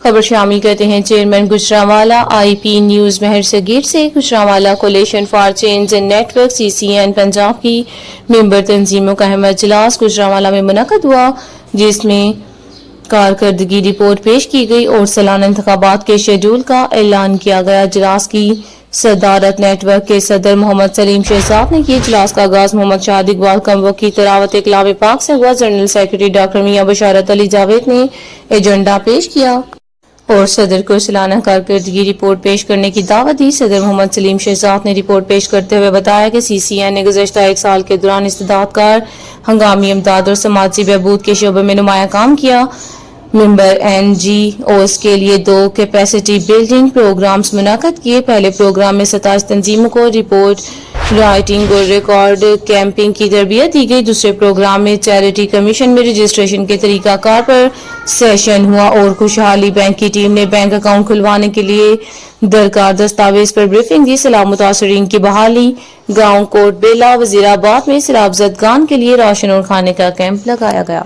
خبر شامل کرتے ہیں chairman Gujranwala I P news Mehr Saghir سے۔ Gujranwala coalition for change and network CCN Punjab کی ممبر تنظیموں کا اہم اجلاس گجرانوالہ میں منعقد ہوا، جس میں کارکردگی رپورٹ پیش کی گئی اور سالانہ انتخابات کے شیڈول کا اعلان کیا گیا۔ اجلاس کی صدارت نیٹ ورک کے صدر محمد سلیم شہزاد نے کی۔ اجلاس کا آغاز محمد شاہد اقبال کنووں کی تلاوت کلام پاک سے ہوا۔ جنرل سیکرٹری ڈاکٹر میاں بشارت علی جاوید نے ایجنڈا پیش کیا اور صدر کو سالانہ کارکردگی رپورٹ پیش کرنے کی دعوت دی۔ صدر محمد سلیم شہزاد نے رپورٹ پیش کرتے ہوئے بتایا کہ CCN نے گزشتہ ایک سال کے دوران استعداد کار، ہنگامی امداد اور سماجی بہبود کے شعبے میں نمایاں کام کیا۔ ممبر NGOs کے لیے 2 کیپیسٹی بلڈنگ پروگرامز منعقد کیے۔ پہلے پروگرام میں 27 تنظیموں کو رپورٹ رائٹنگ اور ریکارڈ کیمپنگ کی تربیت دی گئی۔ دوسرے پروگرام میں چیریٹی کمیشن میں رجسٹریشن کے طریقہ کار پر سیشن ہوا اور خوشحالی بینک کی ٹیم نے بینک اکاؤنٹ کھلوانے کے لیے درکار دستاویز پر بریفنگ دی۔ سیلاب متاثرین کی بحالی، گاؤں کوٹ بیلا وزیر آباد میں سیلاب زدگان کے لیے راشن اور کھانے کا کیمپ لگایا گیا۔